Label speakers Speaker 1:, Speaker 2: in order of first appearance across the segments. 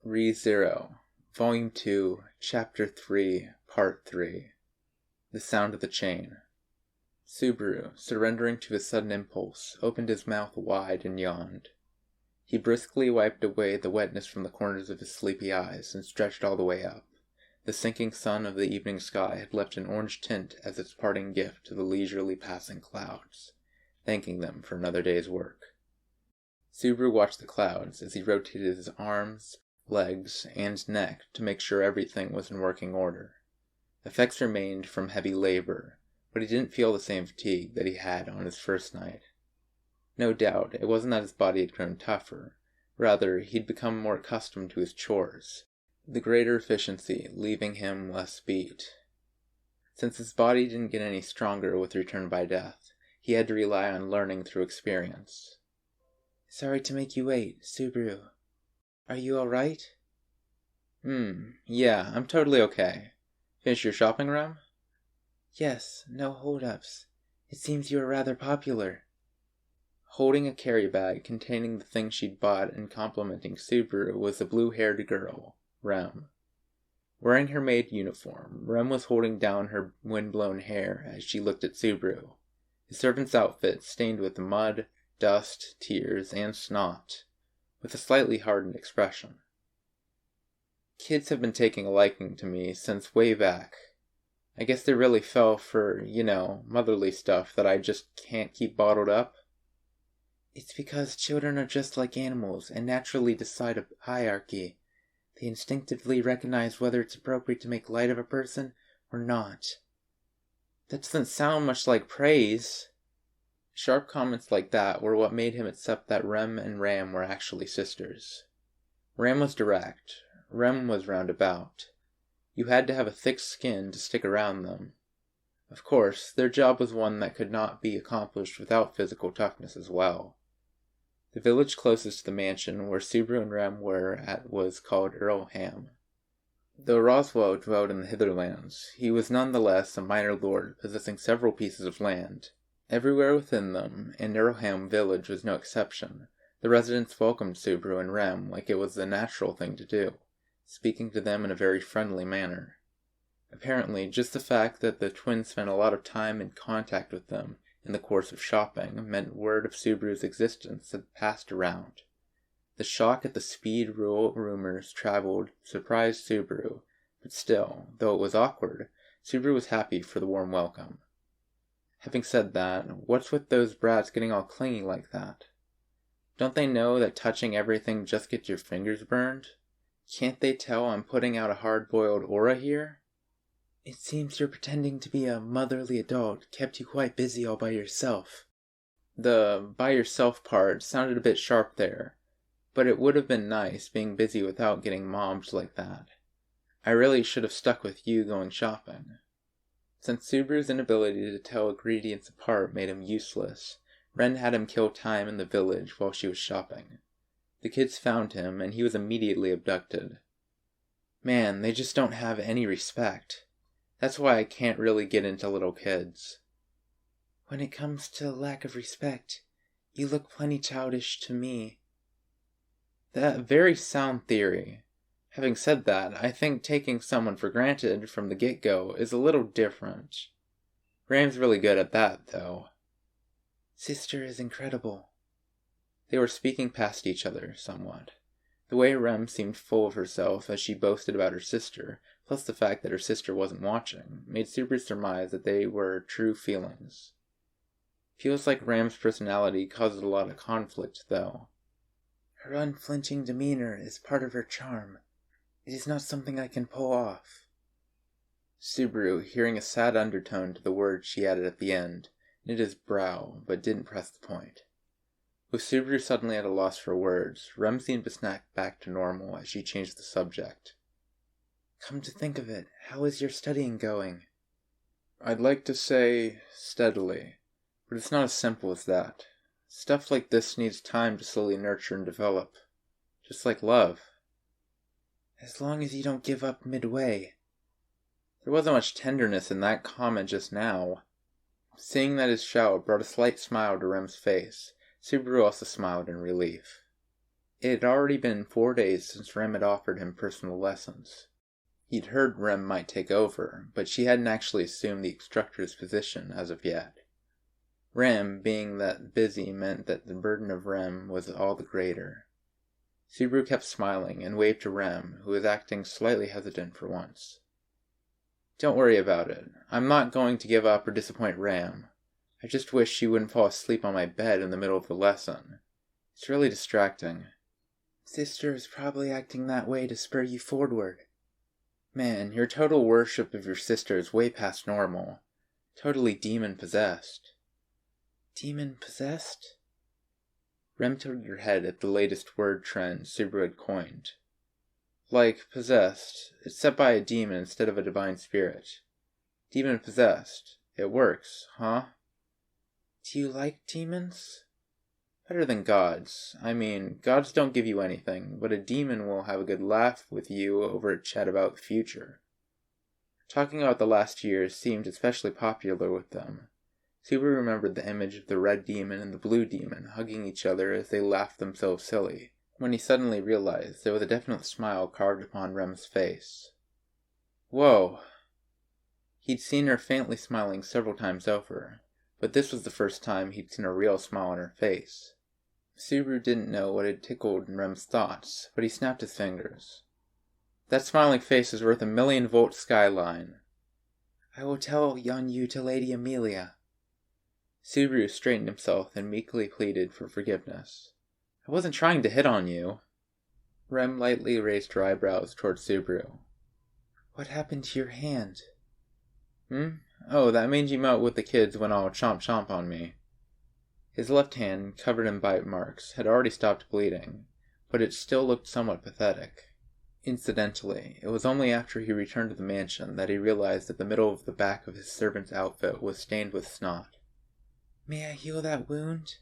Speaker 1: Re-Zero, Volume 2, Chapter 3, Part 3. The Sound of the Chain. Subaru, surrendering to his sudden impulse, opened his mouth wide and yawned. He briskly wiped away the wetness from the corners of his sleepy eyes and stretched all the way up. The sinking sun of the evening sky had left an orange tint as its parting gift to the leisurely passing clouds, thanking them for another day's work. Subaru watched the clouds as he rotated his arms, legs, and neck to make sure everything was in working order. Effects remained from heavy labor, but he didn't feel the same fatigue that he had on his first night. No doubt, it wasn't that his body had grown tougher. Rather, he'd become more accustomed to his chores, the greater efficiency leaving him less beat. Since his body didn't get any stronger with return by death, he had to rely on learning through experience.
Speaker 2: Sorry to make you wait, Subaru. Are you alright?
Speaker 1: Yeah, I'm totally okay. Finish your shopping, Rem?
Speaker 2: Yes, no hold-ups. It seems you are rather popular.
Speaker 1: Holding a carry bag containing the things she'd bought and complimenting Subaru was a blue-haired girl, Rem. Wearing her maid uniform, Rem was holding down her wind-blown hair as she looked at Subaru, his servant's outfit stained with mud, dust, tears, and snot, with a slightly hardened expression. Kids have been taking a liking to me since way back. I guess they really fell for, motherly stuff that I just can't keep bottled up.
Speaker 2: It's because children are just like animals and naturally decide a hierarchy. They instinctively recognize whether it's appropriate to make light of a person or not.
Speaker 1: That doesn't sound much like praise. Sharp comments like that were what made him accept that Rem and Ram were actually sisters. Ram was direct. Rem was roundabout. You had to have a thick skin to stick around them. Of course, their job was one that could not be accomplished without physical toughness as well. The village closest to the mansion where Subaru and Rem were at was called Earlham. Though Roswell dwelled in the Hitherlands, he was nonetheless a minor lord possessing several pieces of land. Everywhere within them, and Earlham village was no exception, the residents welcomed Subaru and Rem like it was the natural thing to do, speaking to them in a very friendly manner. Apparently, just the fact that the twins spent a lot of time in contact with them in the course of shopping meant word of Subaru's existence had passed around. The shock at the speed rural rumors traveled surprised Subaru, but still, though it was awkward, Subaru was happy for the warm welcome. Having said that, what's with those brats getting all clingy like that? Don't they know that touching everything just gets your fingers burned? Can't they tell I'm putting out a hard-boiled aura here?
Speaker 2: It seems your pretending to be a motherly adult kept you quite busy all by yourself.
Speaker 1: The by yourself part sounded a bit sharp there, but it would have been nice being busy without getting mobbed like that. I really should have stuck with you going shopping. Since Subaru's inability to tell ingredients apart made him useless, Ren had him kill time in the village while she was shopping. The kids found him, and he was immediately abducted. Man, they just don't have any respect. That's why I can't really get into little kids.
Speaker 2: When it comes to lack of respect, you look plenty childish to me.
Speaker 1: That very sound theory. Having said that, I think taking someone for granted from the get-go is a little different. Ram's really good at that, though.
Speaker 2: Sister is incredible.
Speaker 1: They were speaking past each other, somewhat. The way Rem seemed full of herself as she boasted about her sister, plus the fact that her sister wasn't watching, made Subaru surmise that they were true feelings. Feels like Ram's personality caused a lot of conflict, though.
Speaker 2: Her unflinching demeanor is part of her charm. It is not something I can pull off.
Speaker 1: Subaru, hearing a sad undertone to the words she added at the end, knit his brow, but didn't press the point. With Subaru suddenly at a loss for words, Rem seemed to snap back to normal as she changed the subject.
Speaker 2: Come to think of it, how is your studying going?
Speaker 1: I'd like to say steadily, but it's not as simple as that. Stuff like this needs time to slowly nurture and develop, just like love.
Speaker 2: As long as you don't give up midway.
Speaker 1: There wasn't much tenderness in that comment just now. Seeing that his shout brought a slight smile to Rem's face, Subaru also smiled in relief. It had already been 4 days since Rem had offered him personal lessons. He'd heard Rem might take over, but she hadn't actually assumed the instructor's position as of yet. Rem, being that busy, meant that the burden of Rem was all the greater. Subaru kept smiling and waved to Rem, who was acting slightly hesitant for once. Don't worry about it. I'm not going to give up or disappoint Ram. I just wish she wouldn't fall asleep on my bed in the middle of the lesson. It's really distracting.
Speaker 2: Sister is probably acting that way to spur you forward.
Speaker 1: Man, your total worship of your sister is way past normal. Totally demon-possessed.
Speaker 2: Demon-possessed?
Speaker 1: Rem tilted her head at the latest word trend Subaru had coined. Like possessed, it's set by a demon instead of a divine spirit. Demon-possessed. It works, huh?
Speaker 2: Do you like demons?
Speaker 1: Better than gods. I mean, gods don't give you anything, but a demon will have a good laugh with you over a chat about the future. Talking about the last years seemed especially popular with them. Subaru remembered the image of the red demon and the blue demon hugging each other as they laughed themselves silly, when he suddenly realized there was a definite smile carved upon Rem's face. Whoa! He'd seen her faintly smiling several times over, but this was the first time he'd seen a real smile on her face. Subaru didn't know what had tickled Rem's thoughts, but he snapped his fingers. That smiling face is worth a 1,000,000-volt skyline.
Speaker 2: I will tell on you to Lady Amelia.
Speaker 1: Subaru straightened himself and meekly pleaded for forgiveness. I wasn't trying to hit on you. Rem lightly raised her eyebrows toward Subaru.
Speaker 2: What happened to your hand?
Speaker 1: Oh, that mangy mout with the kids went all chomp on me. His left hand, covered in bite marks, had already stopped bleeding, but it still looked somewhat pathetic. Incidentally, it was only after he returned to the mansion that he realized that the middle of the back of his servant's outfit was stained with snot.
Speaker 2: May I heal that wound?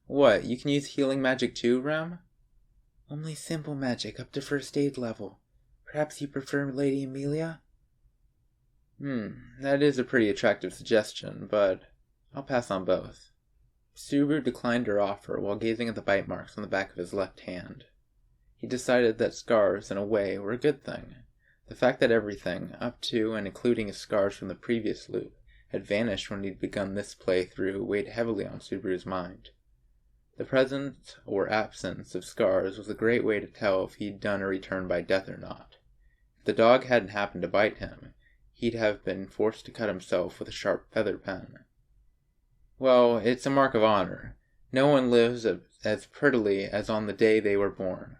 Speaker 1: What, you can use healing magic too, Rem?
Speaker 2: Only simple magic up to first aid level. Perhaps you prefer Lady Amelia?
Speaker 1: That is a pretty attractive suggestion, but I'll pass on both. Subaru declined her offer while gazing at the bite marks on the back of his left hand. He decided that scars, in a way, were a good thing. The fact that everything, up to and including his scars from the previous loop, had vanished when he'd begun this playthrough weighed heavily on Subaru's mind. The presence or absence of scars was a great way to tell if he'd done a return by death or not. If the dog hadn't happened to bite him, he'd have been forced to cut himself with a sharp feather pen. Well, it's a mark of honor. No one lives as prettily as on the day they were born.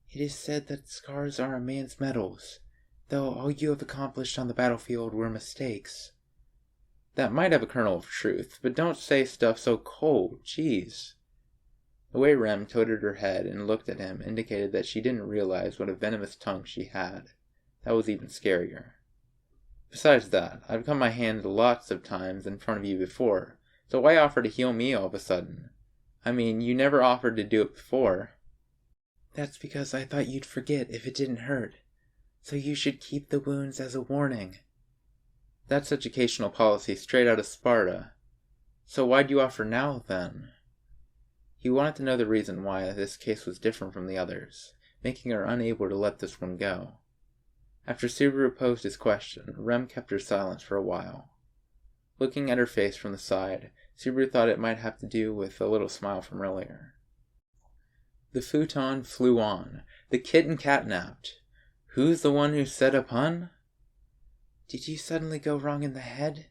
Speaker 2: It is said that scars are a man's medals, though all you have accomplished on the battlefield were mistakes.
Speaker 1: That might have a kernel of truth, but don't say stuff so cold, jeez. The way Rem tilted her head and looked at him indicated that she didn't realize what a venomous tongue she had. That was even scarier. Besides that, I've cut my hand lots of times in front of you before, so why offer to heal me all of a sudden? I mean, you never offered to do it before.
Speaker 2: That's because I thought you'd forget if it didn't hurt, so you should keep the wounds as a warning.
Speaker 1: That's educational policy straight out of Sparta. So why'd you offer now, then? He wanted to know the reason why this case was different from the others, making her unable to let this one go. After Subaru posed his question, Rem kept her silence for a while. Looking at her face from the side, Subaru thought it might have to do with a little smile from earlier. The futon flew on. The kitten catnapped. Who's the one who said a pun?
Speaker 2: Did you suddenly go wrong in the head?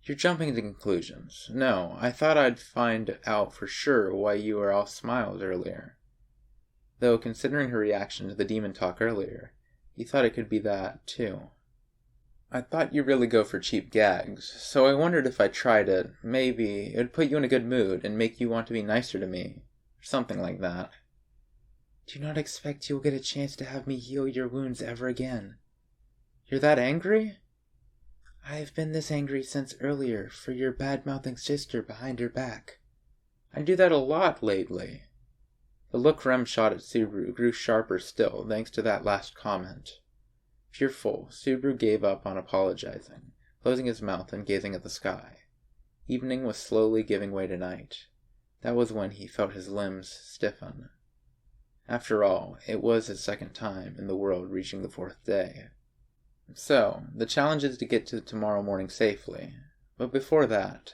Speaker 1: You're jumping to conclusions. No, I thought I'd find out for sure why you were all smiles earlier. Though, considering her reaction to the demon talk earlier, you thought it could be that, too. I thought you'd really go for cheap gags, so I wondered if I tried it, maybe it would put you in a good mood and make you want to be nicer to me, or something like that.
Speaker 2: Do not expect you'll get a chance to have me heal your wounds ever again.
Speaker 1: You're that angry?
Speaker 2: I have been this angry since earlier for your bad-mouthing sister behind her back.
Speaker 1: I do that a lot lately. The look Rem shot at Subaru grew sharper still thanks to that last comment. Fearful, Subaru gave up on apologizing, closing his mouth and gazing at the sky. Evening was slowly giving way to night. That was when he felt his limbs stiffen. After all, it was his second time in the world reaching the 4th day. So, the challenge is to get to tomorrow morning safely. But before that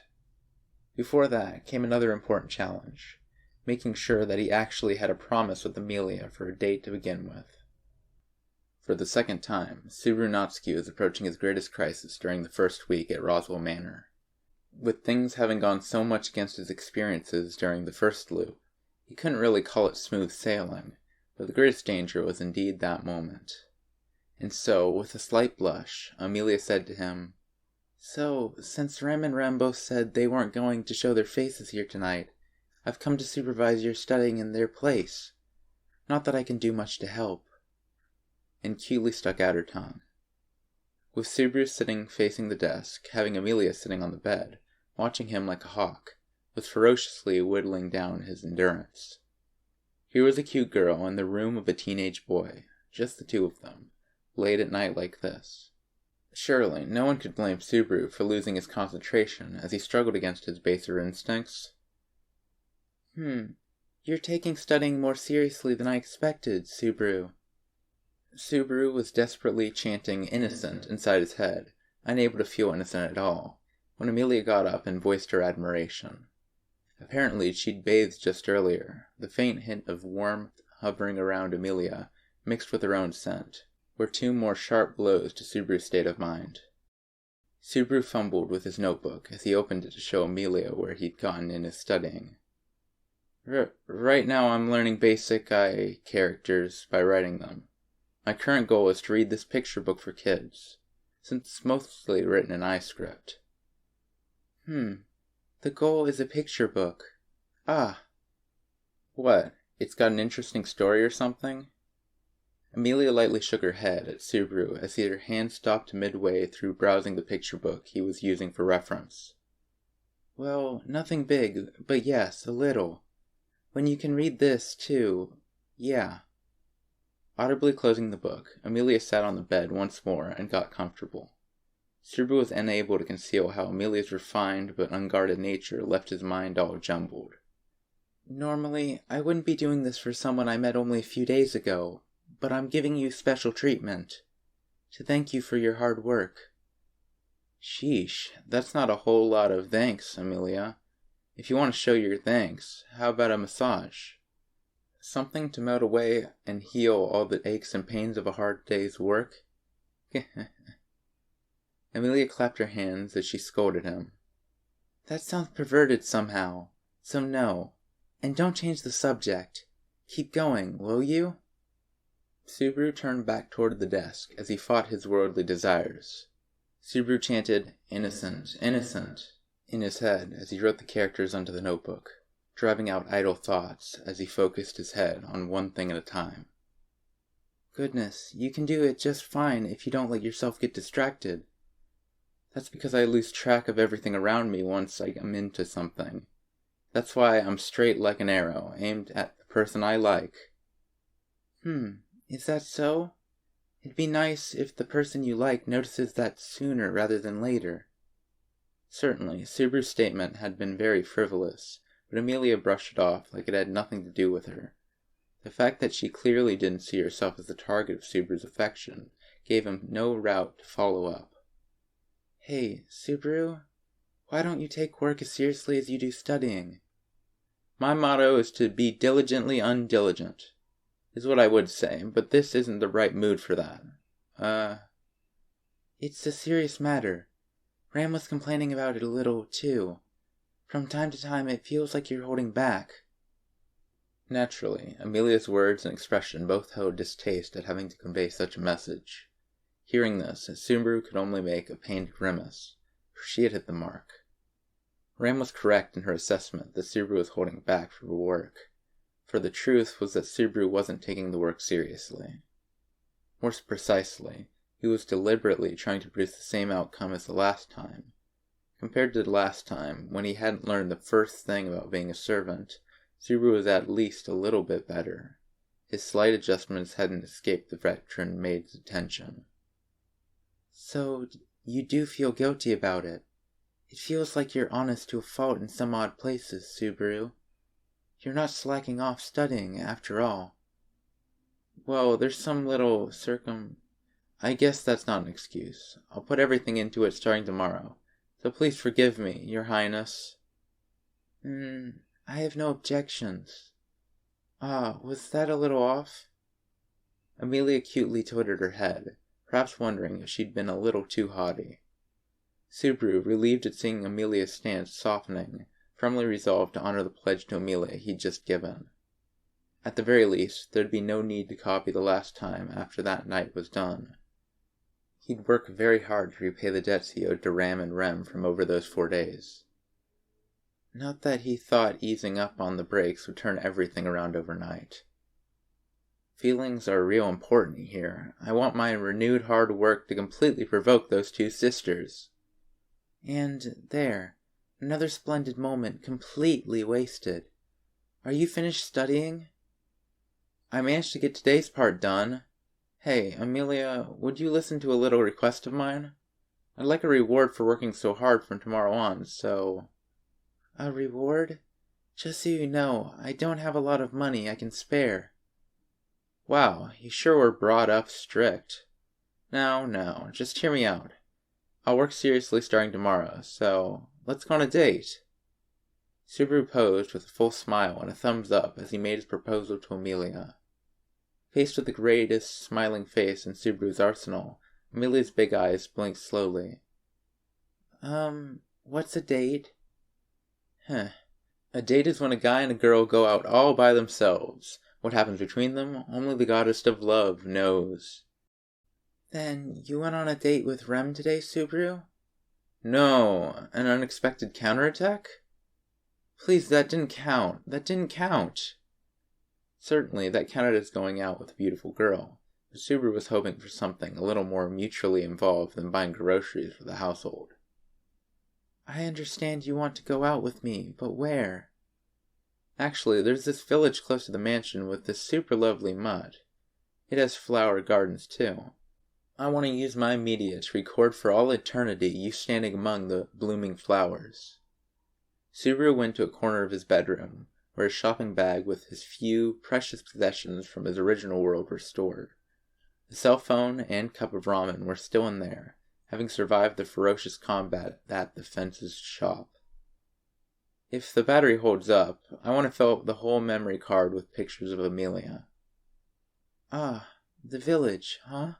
Speaker 1: came another important challenge, making sure that he actually had a promise with Amelia for a date to begin with. For the second time, Subaru Natsuki was approaching his greatest crisis during the first week at Roswell Manor. With things having gone so much against his experiences during the first loop, he couldn't really call it smooth sailing, but the greatest danger was indeed that moment. And so, with a slight blush, Amelia said to him, "So, since Rem and Rem both said they weren't going to show their faces here tonight, I've come to supervise your studying in their place. Not that I can do much to help." And cutely stuck out her tongue. With Subaru sitting facing the desk, having Amelia sitting on the bed, watching him like a hawk, was ferociously whittling down his endurance. Here was a cute girl in the room of a teenage boy, just the two of them, late at night like this. Surely, no one could blame Subaru for losing his concentration as he struggled against his baser instincts. You're taking studying more seriously than I expected, Subaru." Subaru was desperately chanting innocent inside his head, unable to feel innocent at all, when Amelia got up and voiced her admiration. Apparently she'd bathed just earlier, the faint hint of warmth hovering around Amelia, mixed with her own scent, were two more sharp blows to Subaru's state of mind. Subaru fumbled with his notebook as he opened it to show Amelia where he'd gotten in his studying. Right now I'm learning basic characters by writing them. My current goal is to read this picture book for kids, since it's mostly written in script. The goal is a picture book. Ah. What, it's got an interesting story or something? Amelia lightly shook her head at Subaru as her hand stopped midway through browsing the picture book he was using for reference. Well, nothing big, but yes, a little. When you can read this, too, yeah. Audibly closing the book, Amelia sat on the bed once more and got comfortable. Subaru was unable to conceal how Amelia's refined but unguarded nature left his mind all jumbled. Normally, I wouldn't be doing this for someone I met only a few days ago, but I'm giving you special treatment. To thank you for your hard work. Sheesh, that's not a whole lot of thanks, Amelia. If you want to show your thanks, how about a massage? Something to melt away and heal all the aches and pains of a hard day's work? Amelia clapped her hands as she scolded him. That sounds perverted somehow, so no. And don't change the subject. Keep going, will you? Subaru turned back toward the desk as he fought his worldly desires. Subaru chanted, "Innocent, innocent," in his head as he wrote the characters onto the notebook, driving out idle thoughts as he focused his head on one thing at a time. Goodness, you can do it just fine if you don't let yourself get distracted. That's because I lose track of everything around me once I am into something. That's why I'm straight like an arrow, aimed at the person I like. Is that so? It'd be nice if the person you like notices that sooner rather than later. Certainly, Subaru's statement had been very frivolous, but Amelia brushed it off like it had nothing to do with her. The fact that she clearly didn't see herself as the target of Subaru's affection gave him no route to follow up. Hey, Subaru, why don't you take work as seriously as you do studying? My motto is to be diligently undiligent, is what I would say, but this isn't the right mood for that. It's a serious matter. Ram was complaining about it a little, too. From time to time, it feels like you're holding back. Naturally, Amelia's words and expression both held distaste at having to convey such a message. Hearing this, Subaru could only make a pained grimace, for she had hit the mark. Ram was correct in her assessment that Subaru was holding back from her work, for the truth was that Subaru wasn't taking the work seriously. More precisely, he was deliberately trying to produce the same outcome as the last time. Compared to the last time, when he hadn't learned the first thing about being a servant, Subaru was at least a little bit better. His slight adjustments hadn't escaped the veteran maid's attention. So, you do feel guilty about it. It feels like you're honest to a fault in some odd places, Subaru.
Speaker 2: You're not slacking off studying, after all.
Speaker 1: Well, there's some little I guess that's not an excuse. I'll put everything into it starting tomorrow. So please forgive me, Your Highness.
Speaker 2: I have no objections. Ah, was that a little off?
Speaker 1: Amelia cutely tilted her head, perhaps wondering if she'd been a little too haughty. Subaru, relieved at seeing Amelia's stance softening, firmly resolved to honor the pledge to Amelia he'd just given. At the very least, there'd be no need to copy the last time after that night was done. He'd work very hard to repay the debts he owed to Ram and Rem from over those 4 days. Not that he thought easing up on the brakes would turn everything around overnight. Feelings are real important here. I want my renewed hard work to completely provoke those 2 sisters.
Speaker 2: And there, another splendid moment completely wasted. Are you finished studying?
Speaker 1: I managed to get today's part done. Hey, Amelia, would you listen to a little request of mine? I'd like a reward for working so hard from tomorrow on, so...
Speaker 2: A reward? Just so you know, I don't have a lot of money I can spare.
Speaker 1: Wow, you sure were brought up strict. Now, just hear me out. I'll work seriously starting tomorrow, so let's go on a date. Subaru posed with a full smile and a thumbs up as he made his proposal to Amelia. Faced with the greatest smiling face in Subaru's arsenal, Amelia's big eyes blinked slowly.
Speaker 2: What's a date?
Speaker 1: A date is when a guy and a girl go out all by themselves. What happens between them, only the goddess of love knows.
Speaker 2: Then you went on a date with Rem today, Subaru?
Speaker 1: No, an unexpected counterattack? Please, that didn't count. Certainly, that counted as going out with a beautiful girl, but Subaru was hoping for something a little more mutually involved than buying groceries for the household.
Speaker 2: I understand you want to go out with me, but where?
Speaker 1: Actually, there's this village close to the mansion with this super lovely mud. It has flower gardens, too. I want to use my media to record for all eternity you standing among the blooming flowers. Subaru went to a corner of his bedroom, where his shopping bag with his few precious possessions from his original world were stored. The cell phone and cup of ramen were still in there, having survived the ferocious combat at the fence's shop. If the battery holds up, I want to fill up the whole memory card with pictures of Amelia.
Speaker 2: Ah, the village, huh?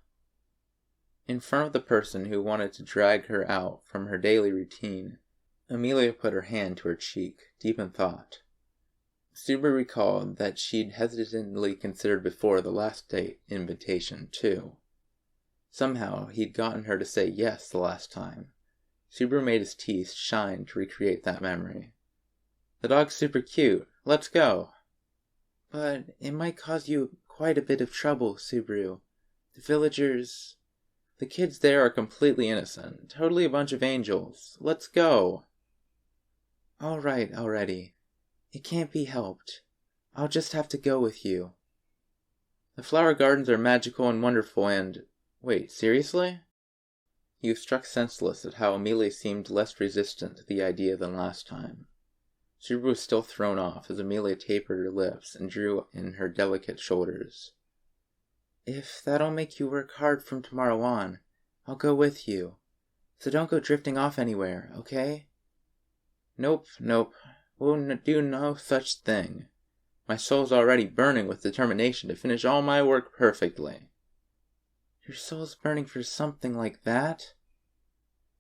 Speaker 1: In front of the person who wanted to drag her out from her daily routine, Amelia put her hand to her cheek, deep in thought. Subaru recalled that she'd hesitantly considered before the last date invitation, too. Somehow, he'd gotten her to say yes the last time. Subaru made his teeth shine to recreate that memory. The dog's super cute. Let's go.
Speaker 2: But it might cause you quite a bit of trouble, Subaru.
Speaker 1: The kids there are completely innocent. Totally a bunch of angels. Let's go.
Speaker 2: All right, already. It can't be helped. I'll just have to go with you.
Speaker 1: The flower gardens are magical and wonderful and... Wait, seriously? He was struck senseless at how Amelia seemed less resistant to the idea than last time. Subaru was still thrown off as Amelia tapered her lips and drew in her delicate shoulders.
Speaker 2: If that'll make you work hard from tomorrow on, I'll go with you. So don't go drifting off anywhere, okay?
Speaker 1: Nope. We'll do no such thing. My soul's already burning with determination to finish all my work perfectly.
Speaker 2: Your soul's burning for something like that?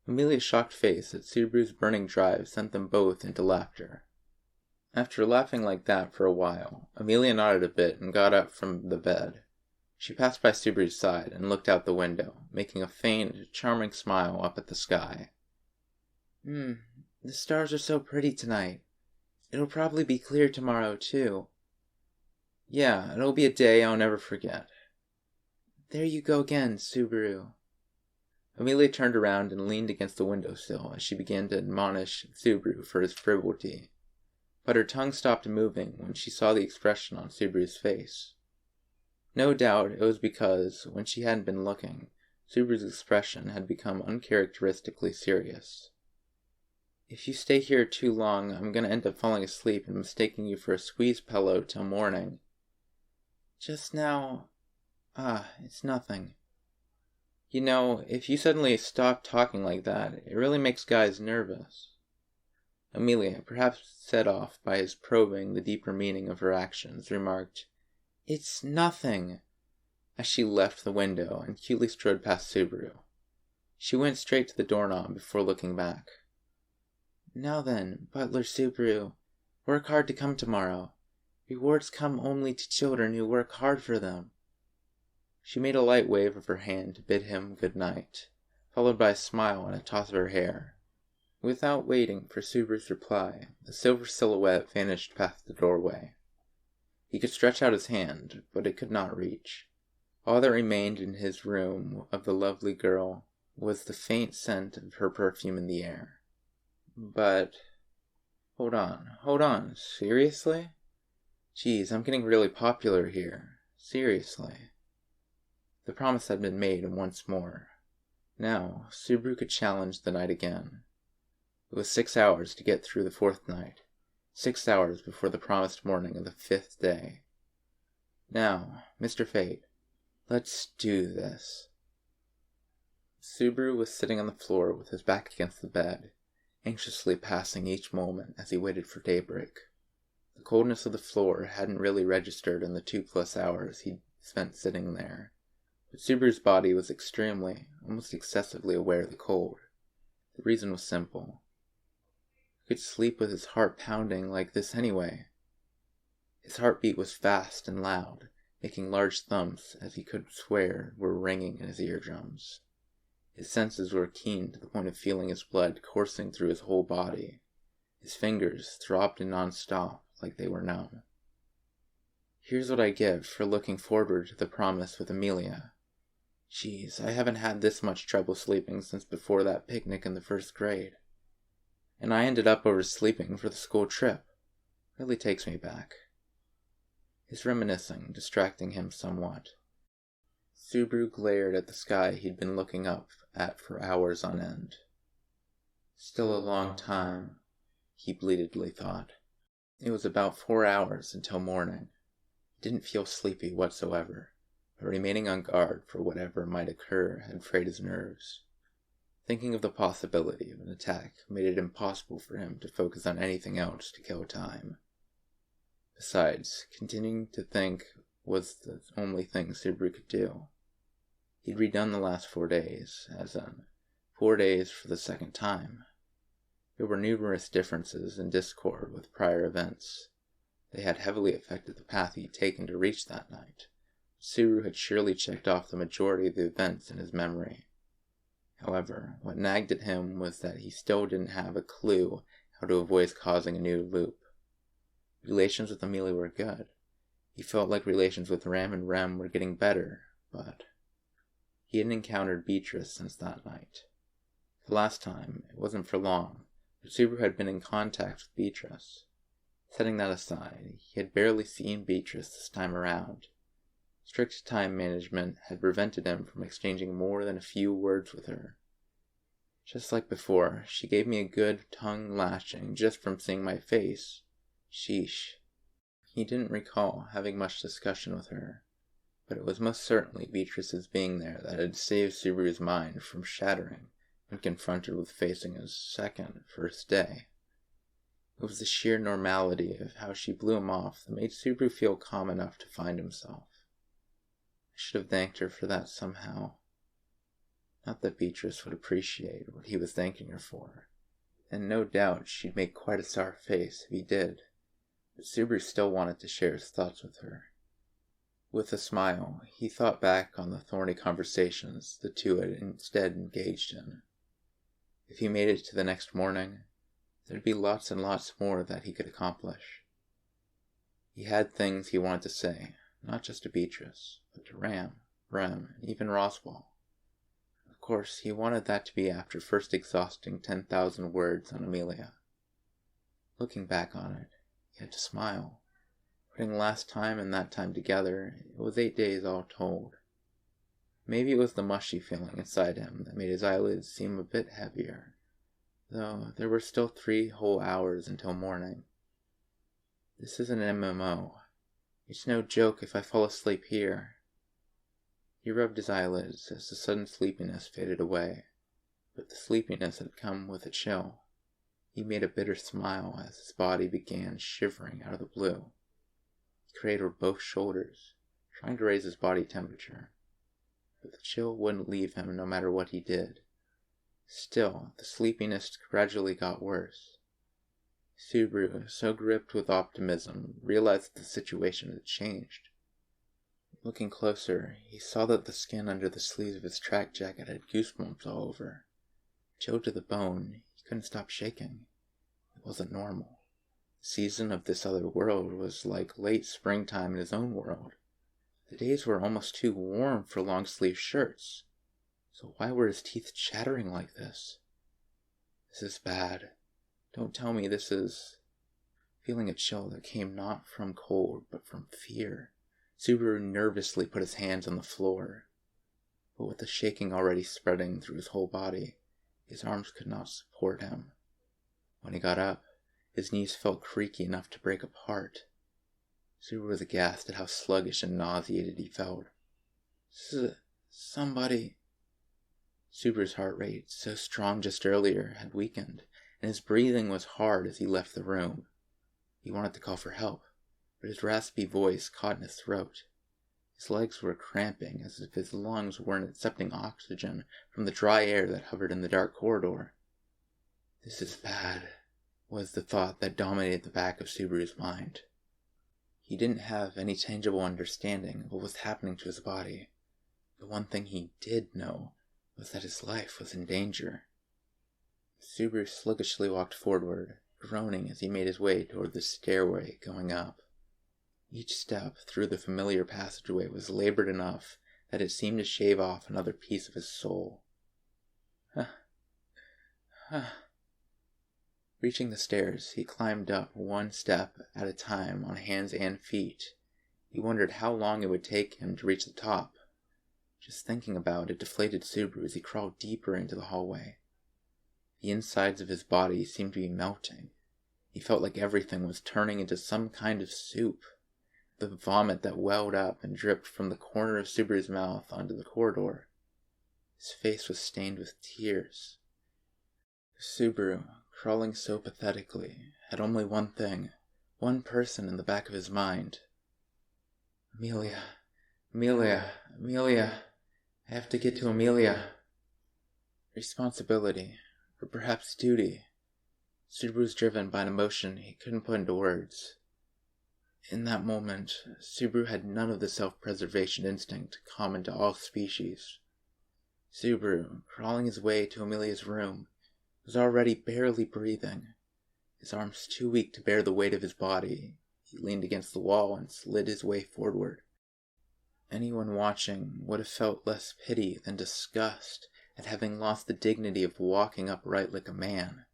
Speaker 1: Amelia's shocked face at Subaru's burning drive sent them both into laughter. After laughing like that for a while, Amelia nodded a bit and got up from the bed. She passed by Subaru's side and looked out the window, making a faint, charming smile up at the sky.
Speaker 2: The stars are so pretty tonight. It'll probably be clear tomorrow, too.
Speaker 1: Yeah, it'll be a day I'll never forget.
Speaker 2: There you go again, Subaru.
Speaker 1: Amelia turned around and leaned against the windowsill as she began to admonish Subaru for his frivolity. But her tongue stopped moving when she saw the expression on Subaru's face. No doubt it was because, when she hadn't been looking, Subaru's expression had become uncharacteristically serious.
Speaker 2: If you stay here too long, I'm gonna end up falling asleep and mistaking you for a squeeze pillow till morning. Just now... it's nothing. You know, if you suddenly stop talking like that, it really makes guys nervous. Amelia, perhaps set off by his probing the deeper meaning of her actions, remarked, "It's nothing," as she left the window and cutely strode past Subaru. She went straight to the doorknob before looking back. "Now then, Butler Subaru, work hard to come tomorrow. Rewards come only to children who work hard for them." She made a light wave of her hand to bid him good night, followed by a smile and a toss of her hair. Without waiting for Subaru's reply, the silver silhouette vanished past the doorway. He could stretch out his hand, but it could not reach. All that remained in his room of the lovely girl was the faint scent of her perfume in the air. But... Hold on, seriously? Geez, I'm getting really popular here. Seriously. The promise had been made once more. Now, Subaru could challenge the night again. It was 6 hours to get through the 4th night, 6 hours before the promised morning of the 5th day. Now, Mr. Fate, let's do this. Subaru was sitting on the floor with his back against the bed, anxiously passing each moment as he waited for daybreak. The coldness of the floor hadn't really registered in the 2+ hours he'd spent sitting there, but Subaru's body was extremely, almost excessively aware of the cold. The reason was simple. He could sleep with his heart pounding like this anyway. His heartbeat was fast and loud, making large thumps as he could swear were ringing in his eardrums. His senses were keen to the point of feeling his blood coursing through his whole body. His fingers throbbed non-stop like they were numb. Here's what I get for looking forward to the promise with Amelia. Geez, I haven't had this much trouble sleeping since before that picnic in the 1st grade. And I ended up oversleeping for the school trip. Really takes me back. His reminiscing, distracting him somewhat. Subaru glared at the sky he'd been looking up at for hours on end. Still a long time, he bleatedly thought. It was about 4 hours until morning. He didn't feel sleepy whatsoever, but remaining on guard for whatever might occur had frayed his nerves. Thinking of the possibility of an attack made it impossible for him to focus on anything else to kill time. Besides, continuing to think was the only thing Subaru could do. He'd redone the last 4 days, as in 4 days for the 2nd time. There were numerous differences in discord with prior events. They had heavily affected the path he'd taken to reach that night. Subaru had surely checked off the majority of the events in his memory. However, what nagged at him was that he still didn't have a clue how to avoid causing a new loop. Relations with Amelia were good. He felt like relations with Ram and Rem were getting better, but he hadn't encountered Beatrice since that night. The last time, it wasn't for long, but Subaru had been in contact with Beatrice. Setting that aside, he had barely seen Beatrice this time around. Strict time management had prevented him from exchanging more than a few words with her. Just like before, she gave me a good tongue lashing just from seeing my face. Sheesh. He didn't recall having much discussion with her, but it was most certainly Beatrice's being there that had saved Subaru's mind from shattering when confronted with facing his first day. It was the sheer normality of how she blew him off that made Subaru feel calm enough to find himself. I should have thanked her for that somehow. Not that Beatrice would appreciate what he was thanking her for, and no doubt she'd make quite a sour face if he did, but Subaru still wanted to share his thoughts with her. With a smile, he thought back on the thorny conversations the two had instead engaged in. If he made it to the next morning, there'd be lots and lots more that he could accomplish. He had things he wanted to say, not just to Beatrice, but to Ram, Rem, and even Roswell. Of course, he wanted that to be after first exhausting 10,000 words on Amelia. Looking back on it, he had to smile. Putting last time and that time together, it was 8 days all told. Maybe it was the mushy feeling inside him that made his eyelids seem a bit heavier. though there were still 3 whole hours until morning. This is an MMO. It's no joke if I fall asleep here. He rubbed his eyelids as the sudden sleepiness faded away, but the sleepiness had come with a chill. He made a bitter smile as his body began shivering out of the blue. He cradled both shoulders, trying to raise his body temperature, but the chill wouldn't leave him no matter what he did. Still, the sleepiness gradually got worse. Subaru, so gripped with optimism, realized that the situation had changed. Looking closer, he saw that the skin under the sleeves of his track jacket had goosebumps all over. Chilled to the bone, he couldn't stop shaking. It wasn't normal. The season of this other world was like late springtime in his own world. The days were almost too warm for long-sleeve shirts. So why were his teeth chattering like this? This is bad. Don't tell me this is... Feeling a chill that came not from cold, but from fear, Subaru nervously put his hands on the floor. But with the shaking already spreading through his whole body, his arms could not support him. When he got up, his knees felt creaky enough to break apart. Subaru was aghast at how sluggish and nauseated he felt. Somebody... Subaru's heart rate, so strong just earlier, had weakened, and his breathing was hard as he left the room. He wanted to call for help, but his raspy voice caught in his throat. His legs were cramping as if his lungs weren't accepting oxygen from the dry air that hovered in the dark corridor. This is bad, was the thought that dominated the back of Subaru's mind. He didn't have any tangible understanding of what was happening to his body. The one thing he did know was that his life was in danger. Subaru sluggishly walked forward, groaning as he made his way toward the stairway going up. Each step through the familiar passageway was labored enough that it seemed to shave off another piece of his soul. Reaching the stairs, he climbed up one step at a time on hands and feet. He wondered how long it would take him to reach the top. Just thinking about it deflated Subaru as he crawled deeper into the hallway. The insides of his body seemed to be melting. He felt like everything was turning into some kind of soup. The vomit that welled up and dripped from the corner of Subaru's mouth onto the corridor. His face was stained with tears. Subaru, crawling so pathetically, had only one thing, one person in the back of his mind. Amelia. I have to get to Amelia. Responsibility, or perhaps duty. Subaru was driven by an emotion he couldn't put into words. In that moment, Subaru had none of the self-preservation instinct common to all species. Subaru, crawling his way to Amelia's room, was already barely breathing. His arms too weak to bear the weight of his body, he leaned against the wall and slid his way forward. Anyone watching would have felt less pity than disgust at having lost the dignity of walking upright like a man.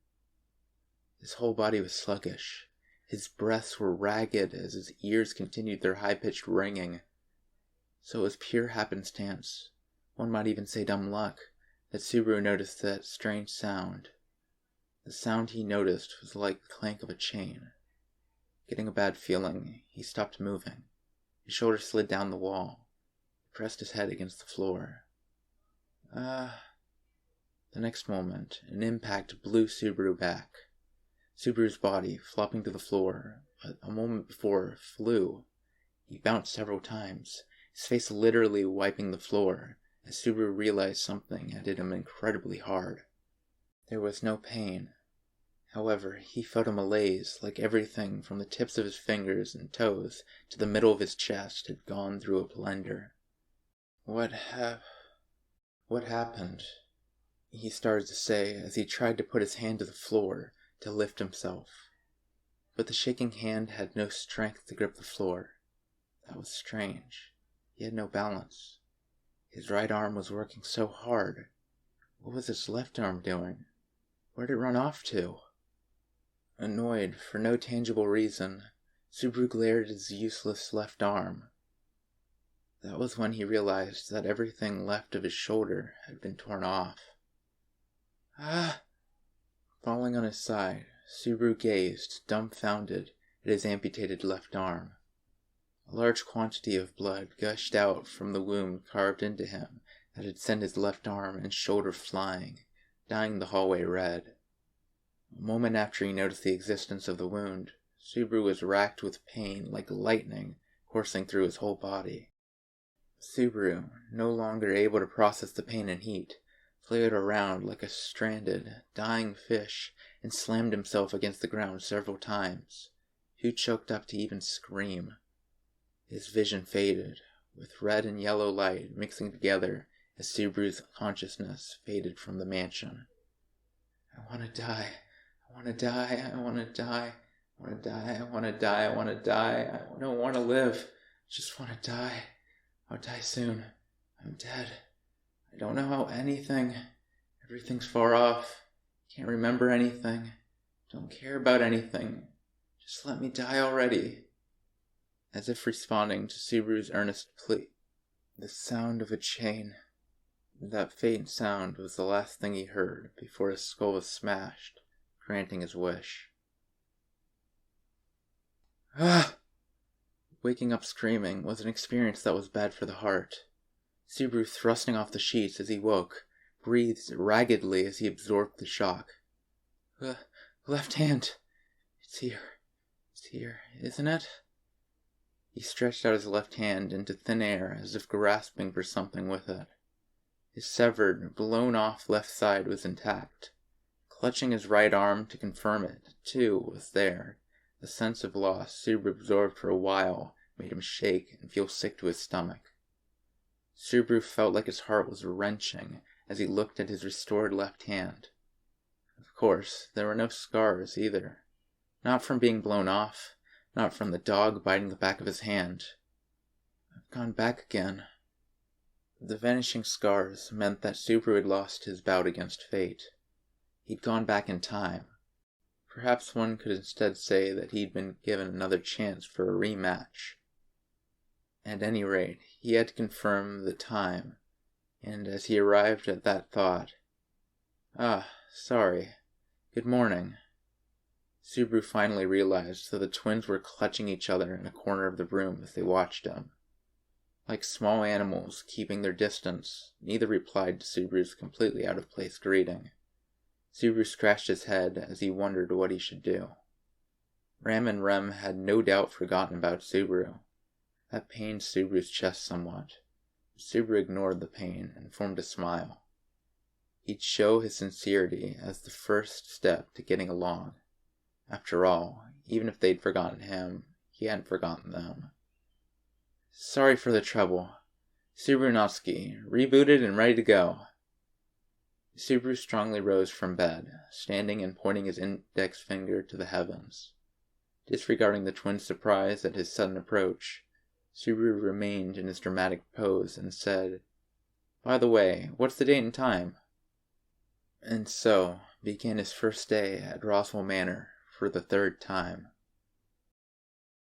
Speaker 2: His whole body was sluggish. His breaths were ragged as his ears continued their high-pitched ringing. So it was pure happenstance, one might even say dumb luck, that Subaru noticed that strange sound. The sound he noticed was like the clank of a chain. Getting a bad feeling, he stopped moving. His shoulders slid down the wall. He pressed his head against the floor. The next moment, an impact blew Subaru back. Subaru's body, flopping to the floor, but a moment before, flew. He bounced several times, his face literally wiping the floor, as Subaru realized something had hit him incredibly hard. There was no pain. However, he felt a malaise, like everything from the tips of his fingers and toes to the middle of his chest had gone through a blender. What happened? He started to say as he tried to put his hand to the floor to lift himself. But the shaking hand had no strength to grip the floor. That was strange. He had no balance. His right arm was working so hard. What was his left arm doing? Where'd it run off to? Annoyed, for no tangible reason, Subaru glared at his useless left arm. That was when he realized that everything left of his shoulder had been torn off. Falling on his side, Subaru gazed, dumbfounded, at his amputated left arm. A large quantity of blood gushed out from the wound carved into him that had sent his left arm and shoulder flying, dyeing the hallway red. A moment after he noticed the existence of the wound, Subaru was racked with pain like lightning coursing through his whole body. Subaru, no longer able to process the pain and heat, flailed around like a stranded, dying fish and slammed himself against the ground several times, too choked up to even scream. His vision faded, with red and yellow light mixing together as Subaru's consciousness faded from the mansion. I want to die. I want to die. I want to die. I want to die. I want to die. I want to die. I don't want to live. I just want to die. I'll die soon. I'm dead. I don't know how anything. Everything's far off. Can't remember anything. Don't care about anything. Just let me die already. As if responding to Subaru's earnest plea, the sound of a chain. That faint sound was the last thing he heard before his skull was smashed, granting his wish. Ah! Waking up screaming was an experience that was bad for the heart. Subaru, thrusting off the sheets as he woke, breathed raggedly as he absorbed the shock. Left hand! It's here, isn't it? He stretched out his left hand into thin air as if grasping for something with it. His severed, blown-off left side was intact. Clutching his right arm to confirm it, too, was there. The sense of loss Subaru absorbed for a while made him shake and feel sick to his stomach. Subaru felt like his heart was wrenching as he looked at his restored left hand. Of course, there were no scars either. Not from being blown off, not from the dog biting the back of his hand. I've gone back again. The vanishing scars meant that Subaru had lost his bout against fate. He'd gone back in time. Perhaps one could instead say that he'd been given another chance for a rematch. At any rate, he had to confirm the time, and as he arrived at that thought, sorry. Good morning. Subaru finally realized that the twins were clutching each other in a corner of the room as they watched him. Like small animals keeping their distance, neither replied to Subaru's completely out-of-place greeting. Subaru scratched his head as he wondered what he should do. Ram and Rem had no doubt forgotten about Subaru. That pained Subaru's chest somewhat. Subaru ignored the pain and formed a smile. He'd show his sincerity as the first step to getting along. After all, even if they'd forgotten him, he hadn't forgotten them. Sorry for the trouble. Subaru Natsuki, rebooted and ready to go. Subaru strongly rose from bed, standing and pointing his index finger to the heavens. Disregarding the twins' surprise at his sudden approach, Subaru remained in his dramatic pose and said, By the way, what's the date and time? And so began his first day at Roswell Manor for the third time.